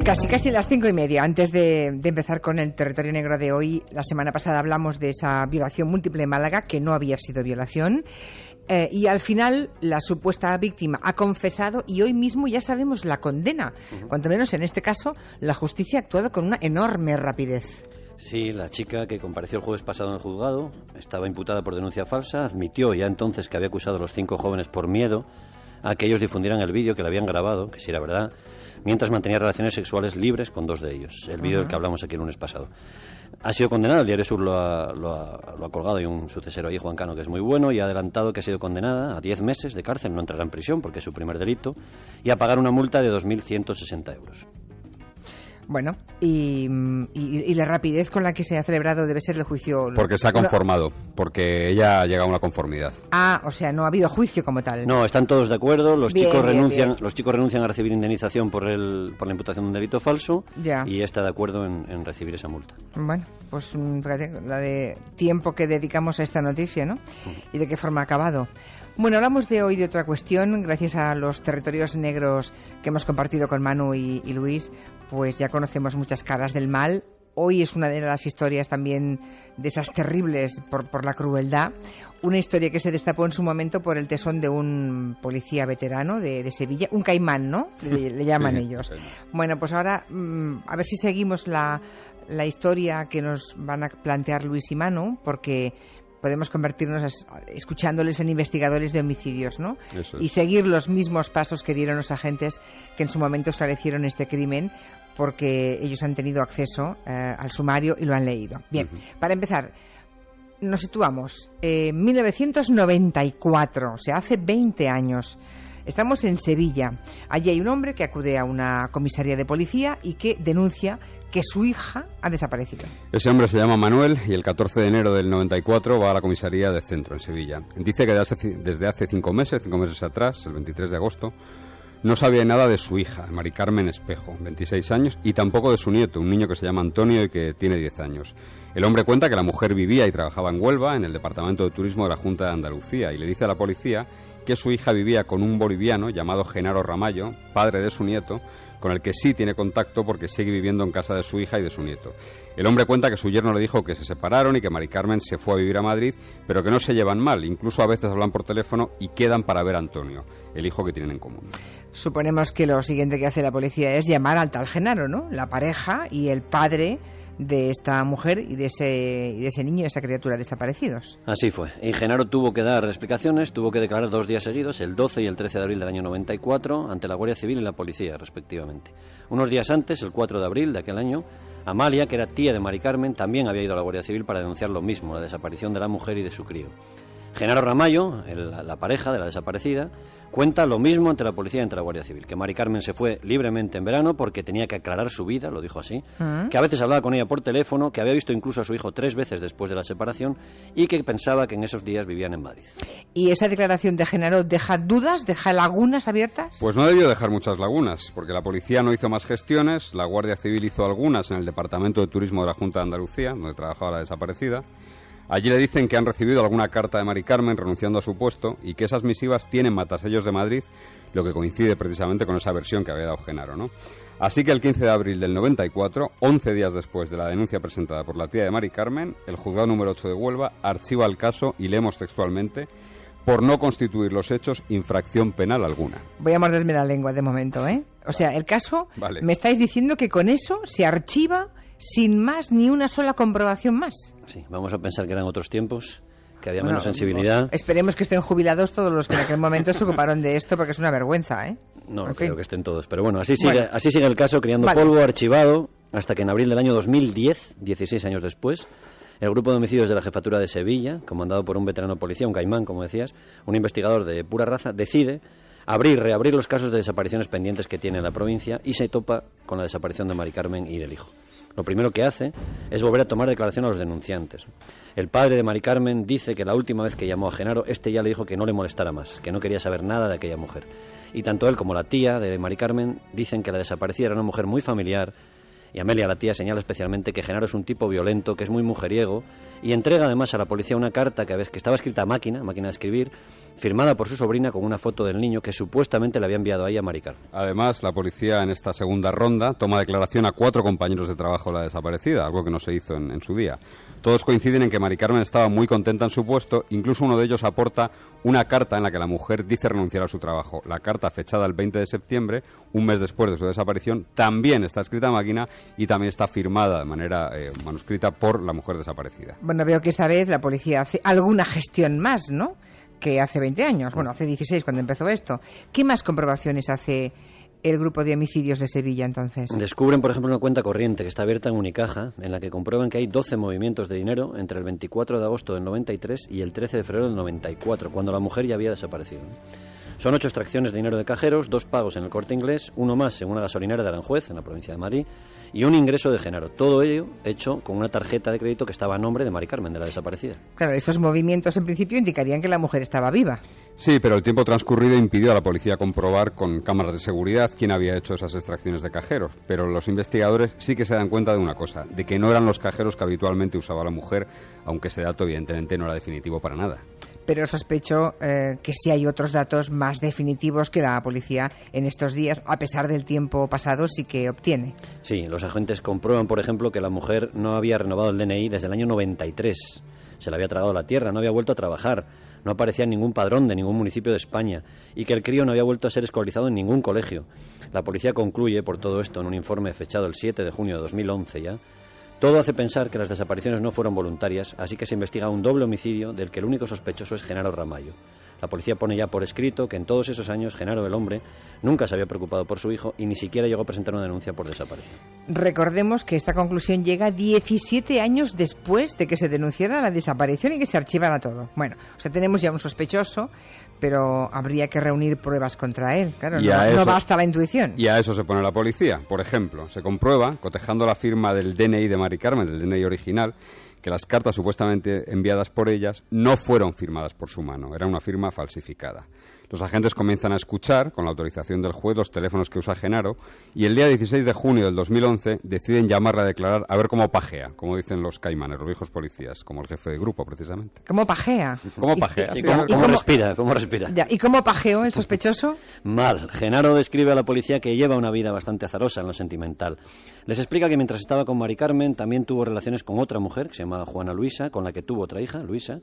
Casi las 5:30. Antes de empezar con el territorio negro de hoy, la semana pasada hablamos de esa violación múltiple en Málaga, que no había sido violación. Y al final la supuesta víctima ha confesado y hoy mismo ya sabemos la condena. Cuanto menos en este caso, la justicia ha actuado con una enorme rapidez. Sí, la chica que compareció el jueves pasado en el juzgado estaba imputada por denuncia falsa, admitió ya entonces que había acusado a los 5 jóvenes por miedo a que ellos difundieran el vídeo que le habían grabado, que si era verdad, mientras mantenía relaciones sexuales libres con 2 de ellos, el vídeo del que hablamos aquí el lunes pasado. Ha sido condenada, el Diario Sur lo ha colgado, y un sucesero ahí, Juan Cano, que es muy bueno, y ha adelantado que ha sido condenada a 10 meses de cárcel, no entrará en prisión porque es su primer delito, y a pagar una multa de 2.160 euros. Bueno, y la rapidez con la que se ha celebrado debe ser el juicio... Porque se ha conformado, porque ella ha llegado a una conformidad. Ah, o sea, no ha habido juicio como tal. No, están todos de acuerdo, los chicos renuncian a recibir indemnización por la imputación de un delito falso, ya. Y está de acuerdo en recibir esa multa. Bueno, pues fíjate, la de tiempo que dedicamos a esta noticia, ¿no? Y de qué forma ha acabado. Bueno, hablamos de hoy de otra cuestión. Gracias a los territorios negros que hemos compartido con Manu y Luis, pues ya conocemos muchas caras del mal. Hoy es una de las historias también de esas terribles por la crueldad. Una historia que se destapó en su momento por el tesón de un policía veterano de Sevilla, un caimán, ¿no? Le llaman ellos. Sí. Bueno, pues ahora a ver si seguimos la historia que nos van a plantear Luis y Manu, porque podemos convertirnos escuchándoles en investigadores de homicidios, ¿no? Eso es. Y seguir los mismos pasos que dieron los agentes que en su momento esclarecieron este crimen, porque ellos han tenido acceso al sumario y lo han leído. Bien, para empezar, nos situamos en 1994, o sea, hace 20 años. Estamos en Sevilla. Allí hay un hombre que acude a una comisaría de policía y que denuncia que su hija ha desaparecido. Ese hombre se llama Manuel y el 14 de enero del 94 va a la comisaría de Centro, en Sevilla. Dice que desde hace 5 meses atrás, el 23 de agosto, no sabía nada de su hija, Mari Carmen Espejo, 26 años, y tampoco de su nieto, un niño que se llama Antonio y que tiene 10 años. El hombre cuenta que la mujer vivía y trabajaba en Huelva, en el Departamento de Turismo de la Junta de Andalucía, y le dice a la policía que su hija vivía con un boliviano llamado Genaro Ramallo, padre de su nieto, con el que sí tiene contacto porque sigue viviendo en casa de su hija y de su nieto. El hombre cuenta que su yerno le dijo que se separaron y que Mari Carmen se fue a vivir a Madrid, pero que no se llevan mal, incluso a veces hablan por teléfono y quedan para ver a Antonio, el hijo que tienen en común. Suponemos que lo siguiente que hace la policía es llamar al tal Genaro, ¿no? La pareja y el padre de esta mujer y de ese niño, de esa criatura desaparecidos. Así fue. Y Genaro tuvo que dar explicaciones, tuvo que declarar 2 días seguidos, el 12 y el 13 de abril del año 94, ante la Guardia Civil y la policía, respectivamente. Unos días antes, el 4 de abril de aquel año, Amalia, que era tía de Mari Carmen, también había ido a la Guardia Civil para denunciar lo mismo, la desaparición de la mujer y de su crío. Genaro Ramallo, la pareja de la desaparecida, cuenta lo mismo ante la policía y ante la Guardia Civil, que Mari Carmen se fue libremente en verano porque tenía que aclarar su vida, lo dijo así, que a veces hablaba con ella por teléfono, que había visto incluso a su hijo 3 veces después de la separación y que pensaba que en esos días vivían en Madrid. ¿Y esa declaración de Genaro deja dudas, deja lagunas abiertas? Pues no debió dejar muchas lagunas, porque la policía no hizo más gestiones, la Guardia Civil hizo algunas en el Departamento de Turismo de la Junta de Andalucía, donde trabajaba la desaparecida. Allí le dicen que han recibido alguna carta de Mari Carmen renunciando a su puesto y que esas misivas tienen matasellos de Madrid, lo que coincide precisamente con esa versión que había dado Genaro, ¿no? Así que el 15 de abril del 94, 11 días después de la denuncia presentada por la tía de Mari Carmen, el juzgado número 8 de Huelva archiva el caso y leemos textualmente: por no constituir los hechos infracción penal alguna. Voy a morderme la lengua de momento, ¿eh? O sea, el caso, vale. Me estáis diciendo que con eso se archiva sin más ni una sola comprobación más. Sí, vamos a pensar que eran otros tiempos, que había menos sensibilidad. Esperemos que estén jubilados todos los que en aquel momento se ocuparon de esto, porque es una vergüenza, ¿eh? No creo que estén todos, pero bueno, así sigue el caso, criando polvo, archivado, hasta que en abril del año 2010, 16 años después, el grupo de homicidios de la Jefatura de Sevilla, comandado por un veterano policía, un caimán, como decías, un investigador de pura raza, decide reabrir los casos de desapariciones pendientes que tiene la provincia y se topa con la desaparición de Mari Carmen y del hijo. Lo primero que hace es volver a tomar declaración a los denunciantes. El padre de Mari Carmen dice que la última vez que llamó a Genaro, ya le dijo que no le molestara más, que no quería saber nada de aquella mujer. Y tanto él como la tía de Mari Carmen dicen que la desaparecida era una mujer muy familiar Y Amelia, la tía, señala especialmente que Genaro es un tipo violento, que es muy mujeriego, y entrega además a la policía una carta que estaba escrita a máquina de escribir, firmada por su sobrina con una foto del niño que supuestamente le había enviado a ella Mari Carmen. Además, la policía en esta segunda ronda toma declaración a 4 compañeros de trabajo de la desaparecida, algo que no se hizo en su día. Todos coinciden en que Mari Carmen estaba muy contenta en su puesto, incluso uno de ellos aporta una carta en la que la mujer dice renunciar a su trabajo. La carta, fechada el 20 de septiembre, un mes después de su desaparición, también está escrita a máquina y también está firmada de manera manuscrita por la mujer desaparecida. Bueno, veo que esta vez la policía hace alguna gestión más, ¿no?, que hace 20 años. Bueno, hace 16 cuando empezó esto. ¿Qué más comprobaciones hace el grupo de homicidios de Sevilla entonces? Descubren, por ejemplo, una cuenta corriente que está abierta en Unicaja, en la que comprueban que hay 12 movimientos de dinero entre el 24 de agosto del 93 y el 13 de febrero del 94, cuando la mujer ya había desaparecido. Son 8 extracciones de dinero de cajeros, 2 pagos en el Corte Inglés, 1 más en una gasolinera de Aranjuez, en la provincia de Madrid, y un ingreso de Genaro. Todo ello hecho con una tarjeta de crédito que estaba a nombre de Mari Carmen, de la desaparecida. Claro, esos movimientos en principio indicarían que la mujer estaba viva. Sí, pero el tiempo transcurrido impidió a la policía comprobar con cámaras de seguridad quién había hecho esas extracciones de cajeros. Pero los investigadores sí que se dan cuenta de una cosa, de que no eran los cajeros que habitualmente usaba la mujer, aunque ese dato evidentemente no era definitivo para nada. Pero sospecho que sí hay otros datos más definitivos que la policía en estos días, a pesar del tiempo pasado, sí que obtiene. Sí, los agentes comprueban, por ejemplo, que la mujer no había renovado el DNI desde el año 93. Se le había tragado la tierra, no había vuelto a trabajar, no aparecía en ningún padrón de ningún municipio de España y que el crío no había vuelto a ser escolarizado en ningún colegio. La policía concluye, por todo esto, en un informe fechado el 7 de junio de 2011 ya. Todo hace pensar que las desapariciones no fueron voluntarias, así que se investiga un doble homicidio del que el único sospechoso es Genaro Ramallo. La policía pone ya por escrito que en todos esos años Genaro, el hombre, nunca se había preocupado por su hijo y ni siquiera llegó a presentar una denuncia por desaparición. Recordemos que esta conclusión llega 17 años después de que se denunciara la desaparición y que se archivara todo. Bueno, o sea, tenemos ya un sospechoso, pero habría que reunir pruebas contra él. Claro, no basta la intuición. Y a eso se pone la policía. Por ejemplo, se comprueba, cotejando la firma del DNI de Mari Carmen, del DNI original, que las cartas supuestamente enviadas por ellas no fueron firmadas por su mano, era una firma falsificada. Los agentes comienzan a escuchar, con la autorización del juez, los teléfonos que usa Genaro y el día 16 de junio del 2011 deciden llamarle a declarar a ver cómo pajea, como dicen los caimanes, los viejos policías, como el jefe de grupo, precisamente. ¿Cómo pajea? ¿Cómo pajea? Sí, ¿Cómo respira? ¿Cómo respira? Ya, ¿y cómo pajeó el sospechoso? Mal. Genaro describe a la policía que lleva una vida bastante azarosa en lo sentimental. Les explica que mientras estaba con Mari Carmen también tuvo relaciones con otra mujer, que se llama Juana Luisa, con la que tuvo otra hija, Luisa,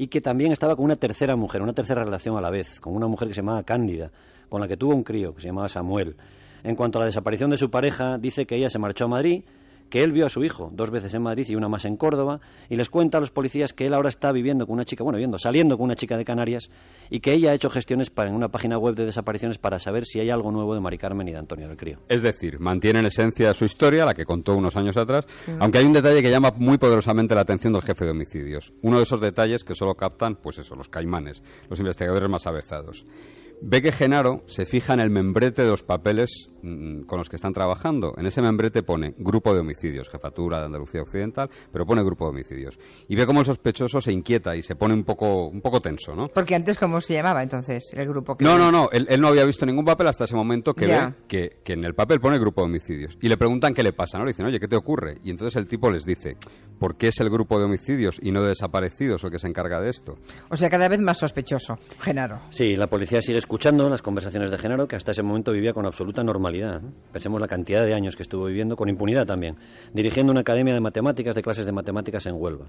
y que también estaba con una tercera mujer, una tercera relación a la vez, con una mujer que se llamaba Cándida, con la que tuvo un crío que se llamaba Samuel. En cuanto a la desaparición de su pareja, dice que ella se marchó a Madrid, que él vio a su hijo 2 veces en Madrid y una más en Córdoba, y les cuenta a los policías que él ahora está viviendo con una chica, saliendo con una chica de Canarias, y que ella ha hecho gestiones en una página web de desapariciones para saber si hay algo nuevo de Mari Carmen y de Antonio del Crío. Es decir, mantiene en esencia su historia, la que contó unos años atrás, aunque hay un detalle que llama muy poderosamente la atención del jefe de homicidios. Uno de esos detalles que solo captan, pues eso, los caimanes, los investigadores más avezados. Ve que Genaro se fija en el membrete de los papeles con los que están trabajando. En ese membrete pone Grupo de Homicidios, Jefatura de Andalucía Occidental, pero pone Grupo de Homicidios. Y ve cómo el sospechoso se inquieta y se pone un poco tenso, ¿no? Porque antes, ¿cómo se llamaba entonces el grupo? No. Él no había visto ningún papel hasta ese momento que ve que en el papel pone Grupo de Homicidios. Y le preguntan qué le pasa, ¿no? Le dicen, oye, ¿qué te ocurre? Y entonces el tipo les dice, ¿por qué es el Grupo de Homicidios y no de Desaparecidos el que se encarga de esto? O sea, cada vez más sospechoso, Genaro. Sí, la policía sigue escuchando las conversaciones de Genaro, que hasta ese momento vivía con absoluta normalidad. Pensemos la cantidad de años que estuvo viviendo, con impunidad también, dirigiendo una academia de matemáticas, de clases de matemáticas en Huelva.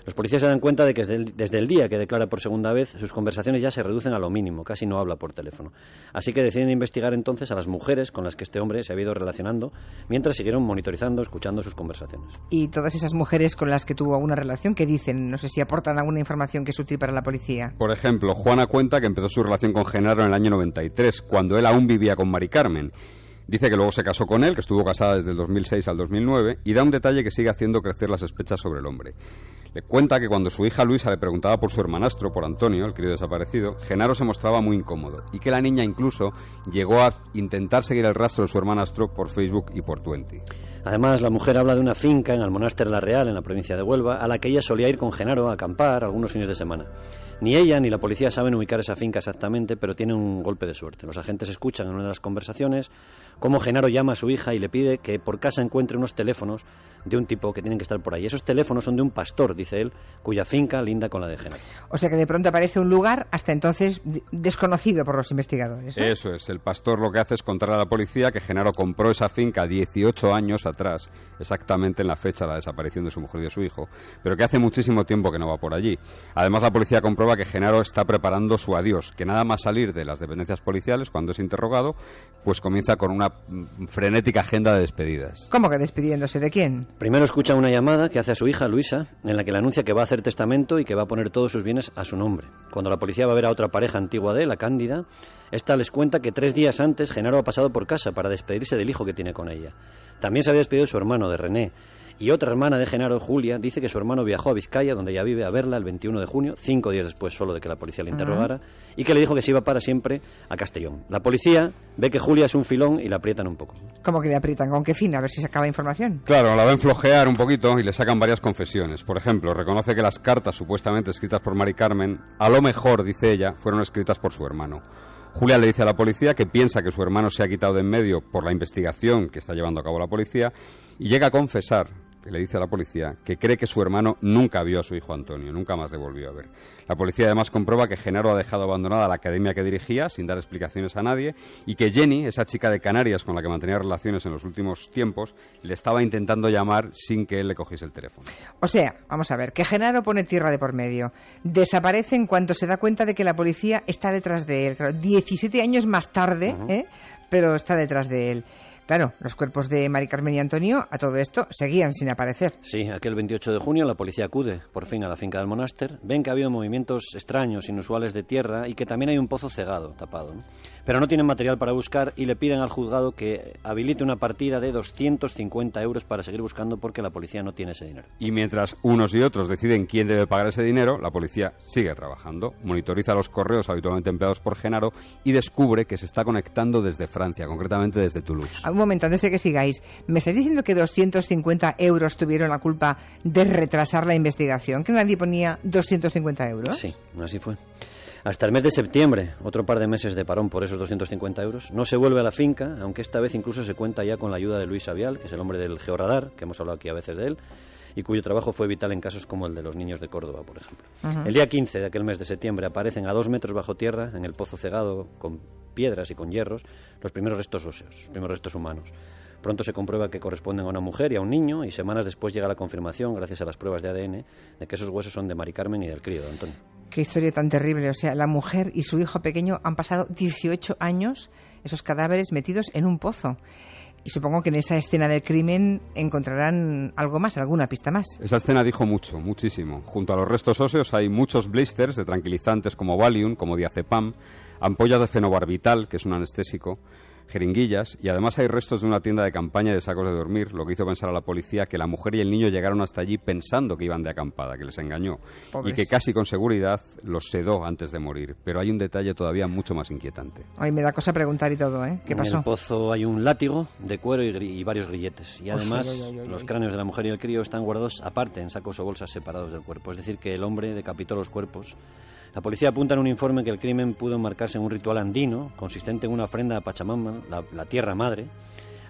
Los policías se dan cuenta de que desde el día que declara por segunda vez, sus conversaciones ya se reducen a lo mínimo, casi no habla por teléfono. Así que deciden investigar entonces a las mujeres con las que este hombre se había ido relacionando, mientras siguieron monitorizando, escuchando sus conversaciones. Y todas esas mujeres con las que tuvo alguna relación, ¿qué dicen? No sé si aportan alguna información que es útil para la policía. Por ejemplo, Juana cuenta que empezó su relación con Genaro en el año 93, cuando él aún vivía con Mari Carmen. Dice que luego se casó con él, que estuvo casada desde el 2006 al 2009, y da un detalle que sigue haciendo crecer las sospechas sobre el hombre. Le cuenta que cuando su hija Luisa le preguntaba por su hermanastro, por Antonio, el crío desaparecido, Genaro se mostraba muy incómodo, y que la niña incluso llegó a intentar seguir el rastro de su hermanastro por Facebook y por Twenty. Además, la mujer habla de una finca en Almonaster la Real, en la provincia de Huelva, a la que ella solía ir con Genaro a acampar algunos fines de semana. Ni ella ni la policía saben ubicar esa finca exactamente, pero tienen un golpe de suerte. Los agentes escuchan en una de las conversaciones cómo Genaro llama a su hija y le pide que por casa encuentre unos teléfonos de un tipo que tienen que estar por ahí. Esos teléfonos son de un pastor, dice él, cuya finca linda con la de Genaro. O sea que de pronto aparece un lugar hasta entonces desconocido por los investigadores, ¿no? Eso es, el pastor lo que hace es contar a la policía que Genaro compró esa finca 18 años atrás, exactamente en la fecha de la desaparición de su mujer y de su hijo, pero que hace muchísimo tiempo que no va por allí. Además, la policía comprueba que Genaro está preparando su adiós, que nada más salir de las dependencias policiales, cuando es interrogado, pues comienza con una frenética agenda de despedidas. ¿Cómo que despidiéndose? ¿De quién? Primero escucha una llamada que hace a su hija, Luisa, en la que le anuncia que va a hacer testamento y que va a poner todos sus bienes a su nombre. Cuando la policía va a ver a otra pareja antigua de él, a Cándida, esta les cuenta que 3 días antes Genaro ha pasado por casa para despedirse del hijo que tiene con ella. También se había despedido de su hermano, de René. Y otra hermana de Genaro, Julia, dice que su hermano viajó a Vizcaya, donde ella vive, a verla el 21 de junio, 5 días después solo de que la policía le interrogara, y que le dijo que se iba para siempre a Castellón. La policía ve que Julia es un filón y la aprietan un poco. ¿Cómo que le aprietan? ¿Con qué fin? A ver si se acaba información. Claro, la ven flojear un poquito y le sacan varias confesiones. Por ejemplo, reconoce que las cartas supuestamente escritas por Mari Carmen, a lo mejor, dice ella, fueron escritas por su hermano. Julia le dice a la policía que piensa que su hermano se ha quitado de en medio por la investigación que está llevando a cabo la policía y llega a confesar, que le dice a la policía, que cree que su hermano nunca vio a su hijo Antonio, nunca más le volvió a ver. La policía además comprueba que Genaro ha dejado abandonada la academia que dirigía sin dar explicaciones a nadie y que Jenny, esa chica de Canarias con la que mantenía relaciones en los últimos tiempos, le estaba intentando llamar sin que él le cogiese el teléfono. O sea, vamos a ver, que Genaro pone tierra de por medio. Desaparece en cuanto se da cuenta de que la policía está detrás de él. Claro, 17 años más tarde, pero está detrás de él. Claro, los cuerpos de Mari Carmen y Antonio, a todo esto, seguían sin aparecer. Sí, aquel 28 de junio la policía acude, por fin, a la finca del Monáster. Ven que ha habido movimientos extraños, inusuales de tierra y que también hay un pozo cegado, tapado, ¿no? Pero no tienen material para buscar y le piden al juzgado que habilite una partida de 250 euros para seguir buscando porque la policía no tiene ese dinero. Y mientras unos y otros deciden quién debe pagar ese dinero, la policía sigue trabajando, monitoriza los correos habitualmente empleados por Genaro y descubre que se está conectando desde Francia, concretamente desde Toulouse. Un momento, antes de que sigáis, ¿me estáis diciendo que 250 euros tuvieron la culpa de retrasar la investigación? ¿Que nadie ponía 250 euros? Sí, así fue. Hasta el mes de septiembre, otro par de meses de parón por esos 250 euros. No se vuelve a la finca, aunque esta vez incluso se cuenta ya con la ayuda de Luis Avial, que es el hombre del georradar, que hemos hablado aquí a veces de él, y cuyo trabajo fue vital en casos como el de los niños de Córdoba, por ejemplo. El día 15 de aquel mes de septiembre aparecen a 2 metros bajo tierra, en el pozo cegado, con piedras y con hierros, los primeros restos óseos, los primeros restos humanos. Pronto se comprueba que corresponden a una mujer y a un niño, y semanas después llega la confirmación, gracias a las pruebas de ADN, de que esos huesos son de Mari Carmen y del crío de Antonio. Qué historia tan terrible. O sea, la mujer y su hijo pequeño han pasado 18 años, esos cadáveres metidos en un pozo. Y supongo que en esa escena del crimen encontrarán algo más, alguna pista más. Esa escena dijo mucho, muchísimo. Junto a los restos óseos hay muchos blisters de tranquilizantes como Valium, como diazepam, ampollas de fenobarbital, que es un anestésico, jeringuillas, y además hay restos de una tienda de campaña de sacos de dormir, lo que hizo pensar a la policía que la mujer y el niño llegaron hasta allí pensando que iban de acampada, que les engañó. Pobres. Y que casi con seguridad los sedó antes de morir. Pero hay un detalle todavía mucho más inquietante. Ay, me da cosa preguntar y todo, ¿eh? ¿Qué pasó? En el pozo hay un látigo de cuero y varios grilletes. Y además los cráneos de la mujer y el crío están guardados aparte en sacos o bolsas separados del cuerpo. Es decir, que el hombre decapitó los cuerpos. La policía apunta en un informe que el crimen pudo enmarcarse en un ritual andino, consistente en una ofrenda a Pachamama, la tierra madre,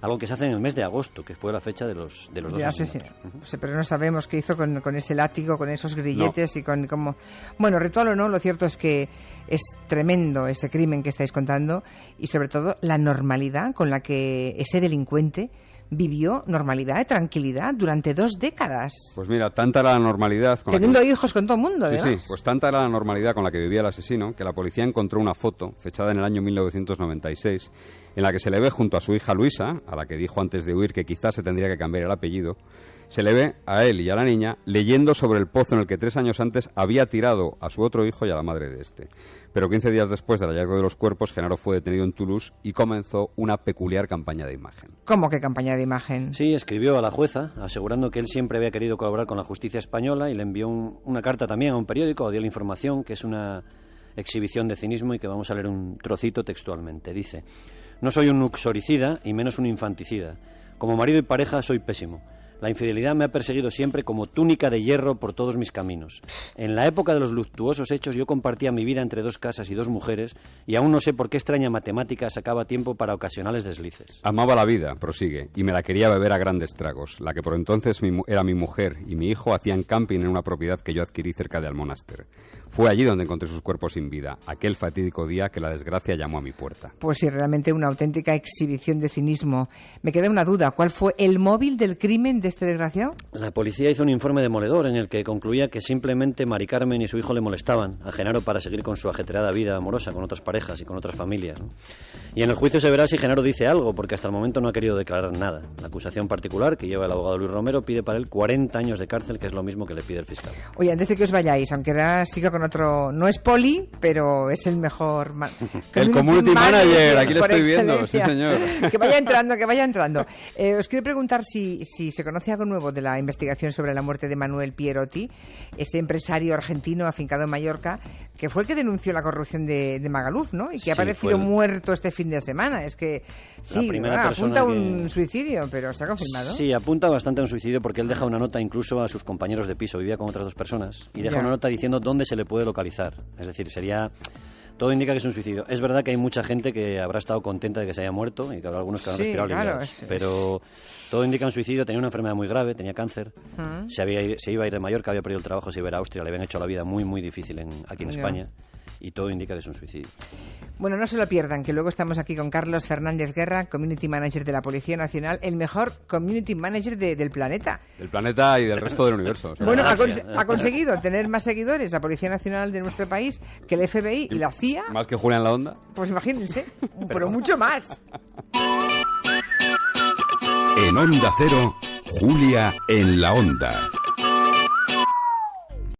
algo que se hace en el mes de agosto, que fue la fecha de los dos asesinatos. Sí, pero no sabemos qué hizo con ese látigo, con esos grilletes y con cómo... Bueno, ritual o no, lo cierto es que es tremendo ese crimen que estáis contando y sobre todo la normalidad con la que ese delincuente vivió normalidad y tranquilidad durante 2 décadas. Pues mira, tanta era la normalidad... Teniendo hijos con todo el mundo, además. Sí, pues tanta era la normalidad con la que vivía el asesino que la policía encontró una foto, fechada en el año 1996, en la que se le ve junto a su hija Luisa, a la que dijo antes de huir que quizás se tendría que cambiar el apellido. Se le ve a él y a la niña leyendo sobre el pozo en el que 3 años antes había tirado a su otro hijo y a la madre de este. Pero 15 días después del hallazgo de los cuerpos, Genaro fue detenido en Toulouse y comenzó una peculiar campaña de imagen. ¿Cómo que campaña de imagen? Sí, escribió a la jueza asegurando que él siempre había querido colaborar con la justicia española y le envió una carta también a un periódico, Dio la Información, que es una exhibición de cinismo y que vamos a leer un trocito textualmente. Dice: no soy un uxoricida y menos un infanticida. Como marido y pareja soy pésimo. La infidelidad me ha perseguido siempre como túnica de hierro por todos mis caminos. En la época de los luctuosos hechos yo compartía mi vida entre 2 casas y 2 mujeres y aún no sé por qué extraña matemática sacaba tiempo para ocasionales deslices. Amaba la vida, prosigue, y me la quería beber a grandes tragos. La que por entonces era mi mujer y mi hijo hacían camping en una propiedad que yo adquirí cerca de Almonaster. Fue allí donde encontré sus cuerpos sin vida, aquel fatídico día que la desgracia llamó a mi puerta. Pues sí, realmente una auténtica exhibición de cinismo. Me queda una duda, ¿cuál fue el móvil del crimen de este desgraciado? La policía hizo un informe demoledor en el que concluía que simplemente Mari Carmen y su hijo le molestaban a Genaro para seguir con su ajetreada vida amorosa con otras parejas y con otras familias, ¿no? Y en el juicio se verá si Genaro dice algo, porque hasta el momento no ha querido declarar nada. La acusación particular que lleva el abogado Luis Romero pide para él 40 años de cárcel, que es lo mismo que le pide el fiscal. Oye, antes de que os vayáis, aunque ahora sigo con otro, no es poli, pero es el mejor... El community manager, aquí lo estoy viendo, sí señor. Que vaya entrando. Os quiero preguntar si se conoce algo nuevo de la investigación sobre la muerte de Manuel Pierotti, ese empresario argentino afincado en Mallorca, que fue el que denunció la corrupción de Magaluf, ¿no? Y que ha aparecido muerto este fin de semana. Es que sí, apunta a un suicidio, pero ¿se ha confirmado? Sí, apunta bastante a un suicidio porque él deja una nota incluso a sus compañeros de piso, vivía con otras 2 personas, y deja una nota diciendo dónde se le puede localizar. Es decir, todo indica que es un suicidio. Es verdad que hay mucha gente que habrá estado contenta de que se haya muerto y que habrá algunos que han respirado aliviados, pero todo indica un suicidio. Tenía una enfermedad muy grave, tenía cáncer, se iba a ir de Mallorca, había perdido el trabajo, se iba a ir a Austria, le habían hecho la vida muy, muy difícil aquí en España. Y todo indica que es un suicidio. Bueno, no se lo pierdan, que luego estamos aquí con Carlos Fernández Guerra, Community Manager de la Policía Nacional, el mejor Community Manager del planeta. Del planeta y del resto del universo. O sea, bueno, ha conseguido tener más seguidores la Policía Nacional de nuestro país que el FBI y la CIA. ¿Más que Julián La Onda? Pues imagínense, pero mucho más. En Onda Cero, Julia en La Onda.